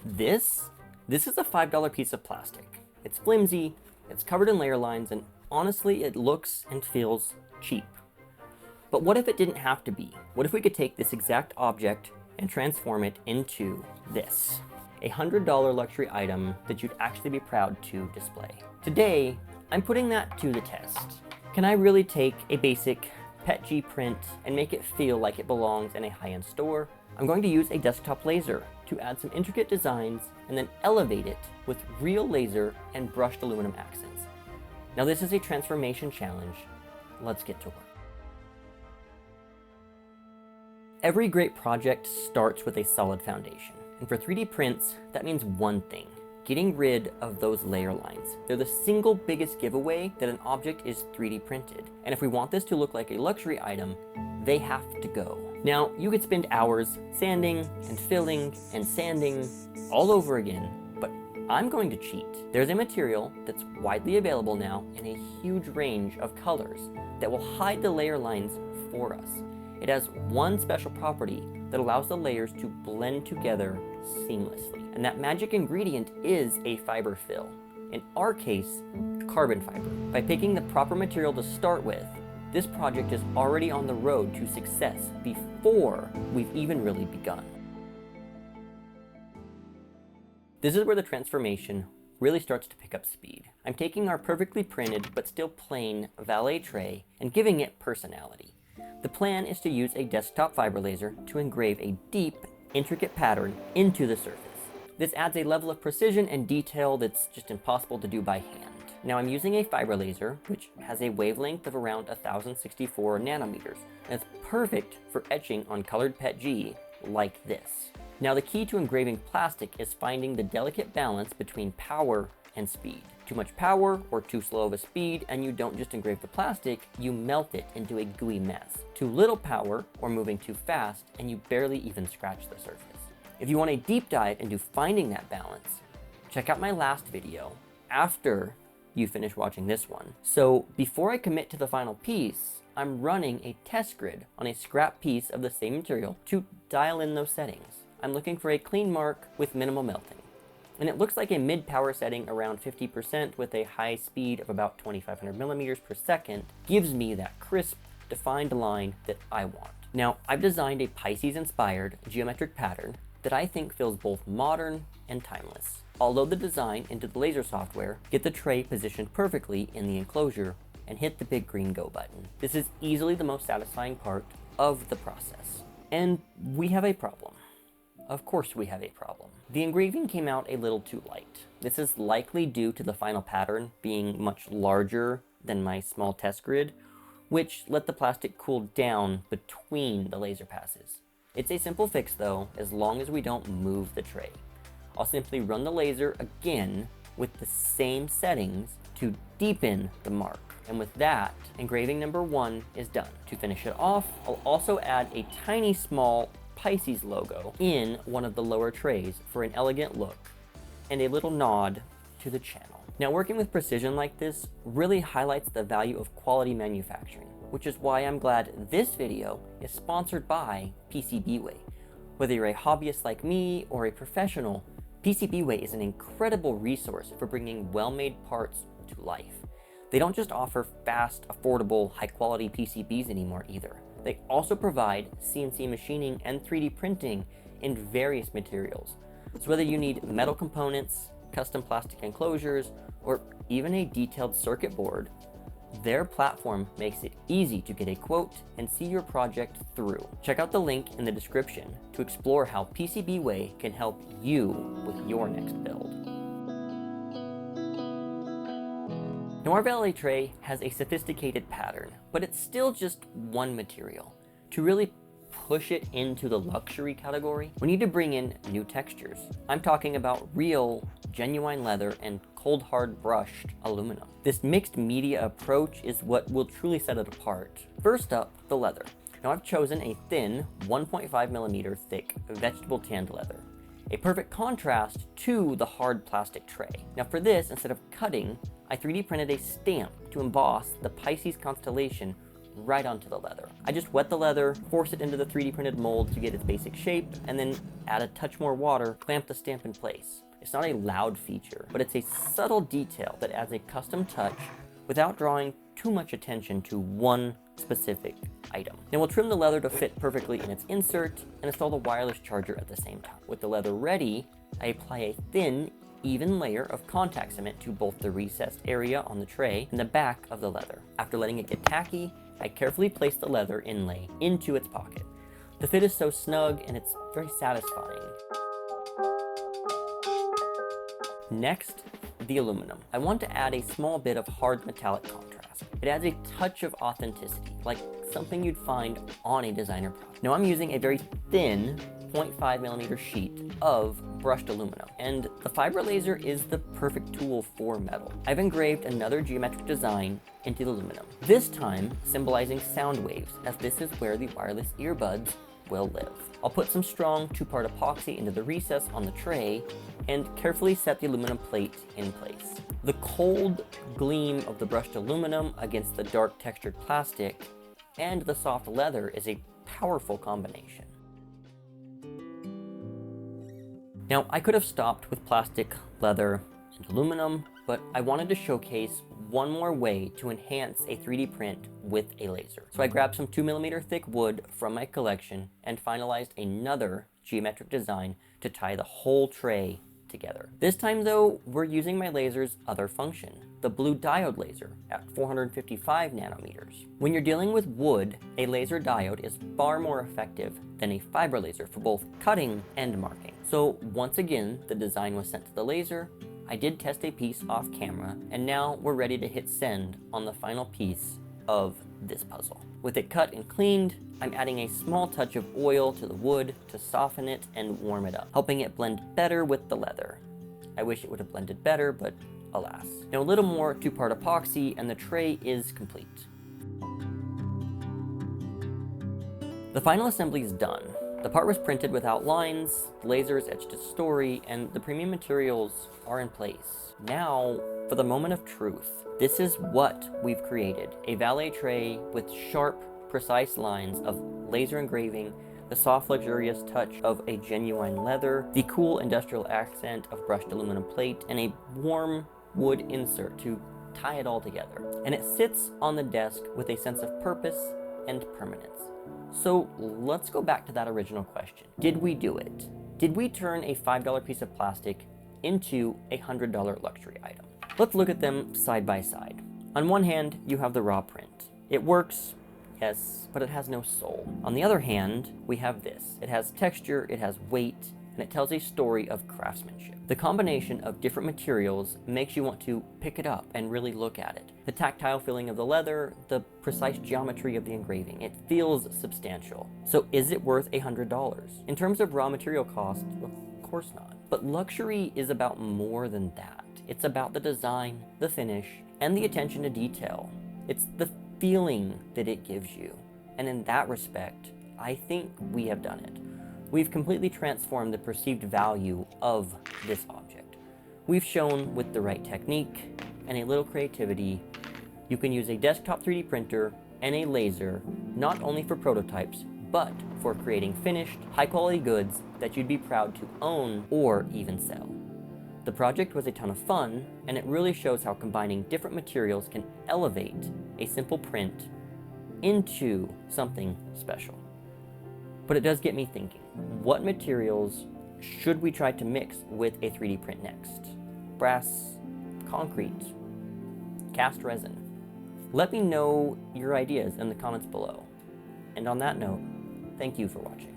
This is a $5 piece of plastic. It's flimsy, it's covered in layer lines, and honestly, it looks and feels cheap. But what if it didn't have to be? What if we could take this exact object and transform it into this? A $100 luxury item that you'd actually be proud to display. Today, I'm putting that to the test. Can I really take a basic PETG print and make it feel like it belongs in a high-end store? I'm going to use a desktop laser to add some intricate designs and then elevate it with real laser and brushed aluminum accents. Now this is a transformation challenge. Let's get to work. Every great project starts with a solid foundation. And for 3D prints, that means one thing: getting rid of those layer lines. They're the single biggest giveaway that an object is 3D printed. And if we want this to look like a luxury item, they have to go. Now, you could spend hours sanding and filling and sanding all over again, but I'm going to cheat. There's a material that's widely available now in a huge range of colors that will hide the layer lines for us. It has one special property that allows the layers to blend together seamlessly. And that magic ingredient is a fiber fill. In our case, carbon fiber. By picking the proper material to start with, this project is already on the road to success before we've even really begun. This is where the transformation really starts to pick up speed. I'm taking our perfectly printed but still plain valet tray and giving it personality. The plan is to use a desktop fiber laser to engrave a deep, intricate pattern into the surface. This adds a level of precision and detail that's just impossible to do by hand. Now I'm using a fiber laser, which has a wavelength of around 1064 nanometers, and it's perfect for etching on colored PETG like this. Now the key to engraving plastic is finding the delicate balance between power and speed. Too much power or too slow of a speed, and you don't just engrave the plastic, you melt it into a gooey mess. Too little power or moving too fast, and you barely even scratch the surface. If you want a deep dive into finding that balance, check out my last video after you finish watching this one. So before I commit to the final piece, I'm running a test grid on a scrap piece of the same material to dial in those settings. I'm looking for a clean mark with minimal melting. And it looks like a mid-power setting around 50% with a high speed of about 2500 millimeters per second gives me that crisp, defined line that I want. Now, I've designed a Pisces-inspired geometric pattern that I think feels both modern and timeless. I'll load the design into the laser software, get the tray positioned perfectly in the enclosure, and hit the big green go button. This is easily the most satisfying part of the process. And we have a problem. Of course we have a problem. The engraving came out a little too light. This is likely due to the final pattern being much larger than my small test grid, which let the plastic cool down between the laser passes. It's a simple fix though, as long as we don't move the tray. I'll simply run the laser again with the same settings to deepen the mark. And with that, engraving number 1 is done. To finish it off, I'll also add a tiny small Pisces logo in one of the lower trays for an elegant look and a little nod to the channel. Now, working with precision like this really highlights the value of quality manufacturing, which is why I'm glad this video is sponsored by PCBWay. Whether you're a hobbyist like me or a professional, PCBWay is an incredible resource for bringing well-made parts to life. They don't just offer fast, affordable, high-quality PCBs anymore either. They also provide CNC machining and 3D printing in various materials. So whether you need metal components, custom plastic enclosures, or even a detailed circuit board, their platform makes it easy to get a quote and see your project through. Check out the link in the description to explore how PCBWay can help you with your next build. Now, our valet tray has a sophisticated pattern, but it's still just one material. To really push it into the luxury category, we need to bring in new textures. I'm talking about real, genuine leather and cold hard brushed aluminum. This mixed media approach is what will truly set it apart. First up, the leather. Now I've chosen a thin 1.5 millimeter thick vegetable tanned leather, a perfect contrast to the hard plastic tray. Now for this, instead of cutting, I 3D printed a stamp to emboss the Pisces constellation right onto the leather. I just wet the leather, force it into the 3D printed mold to get its basic shape, and then add a touch more water, clamp the stamp in place. It's not a loud feature, but it's a subtle detail that adds a custom touch without drawing too much attention to one specific item. Now we'll trim the leather to fit perfectly in its insert and install the wireless charger at the same time. With the leather ready, I apply a thin, even layer of contact cement to both the recessed area on the tray and the back of the leather. After letting it get tacky, I carefully place the leather inlay into its pocket. The fit is so snug and it's very satisfying. Next, the aluminum. I want to add a small bit of hard metallic contrast. It adds a touch of authenticity, like something you'd find on a designer product. Now I'm using a very thin 0.5mm sheet of brushed aluminum, and the fiber laser is the perfect tool for metal. I've engraved another geometric design into the aluminum, this time symbolizing sound waves, as this is where the wireless earbuds will live. I'll put some strong 2-part epoxy into the recess on the tray and carefully set the aluminum plate in place. The cold gleam of the brushed aluminum against the dark textured plastic and the soft leather is a powerful combination. Now, I could have stopped with plastic, leather, and aluminum, but I wanted to showcase one more way to enhance a 3D print with a laser. So I grabbed some 2mm thick wood from my collection and finalized another geometric design to tie the whole tray together. This time though, we're using my laser's other function, the blue diode laser at 455 nanometers. When you're dealing with wood, a laser diode is far more effective than a fiber laser for both cutting and marking. So once again, the design was sent to the laser. I did test a piece off camera, and now we're ready to hit send on the final piece of this puzzle. With it cut and cleaned, I'm adding a small touch of oil to the wood to soften it and warm it up, helping it blend better with the leather. I wish it would have blended better, but alas. Now a little more 2-part epoxy and the tray is complete. The final assembly is done. The part was printed without lines, the lasers etched its story, and the premium materials are in place. Now, for the moment of truth. This is what we've created. A valet tray with sharp, precise lines of laser engraving, the soft, luxurious touch of a genuine leather, the cool industrial accent of brushed aluminum plate, and a warm wood insert to tie it all together. And it sits on the desk with a sense of purpose and permanence. So let's go back to that original question. Did we do it? Did we turn a $5 piece of plastic into a $100 luxury item? Let's look at them side by side. On one hand, you have the raw print. It works, yes, but it has no soul. On the other hand, we have this. It has texture, it has weight, and it tells a story of craftsmanship. The combination of different materials makes you want to pick it up and really look at it. The tactile feeling of the leather, the precise geometry of the engraving, it feels substantial. So is it worth $100? In terms of raw material cost, of course not. But luxury is about more than that. It's about the design, the finish, and the attention to detail. It's the feeling that it gives you. And in that respect, I think we have done it. We've completely transformed the perceived value of this object. We've shown with the right technique and a little creativity, you can use a desktop 3D printer and a laser not only for prototypes, but for creating finished, high-quality goods that you'd be proud to own or even sell. The project was a ton of fun, and it really shows how combining different materials can elevate a simple print into something special. But it does get me thinking, what materials should we try to mix with a 3D print next? Brass, concrete, cast resin? Let me know your ideas in the comments below. And on that note, thank you for watching.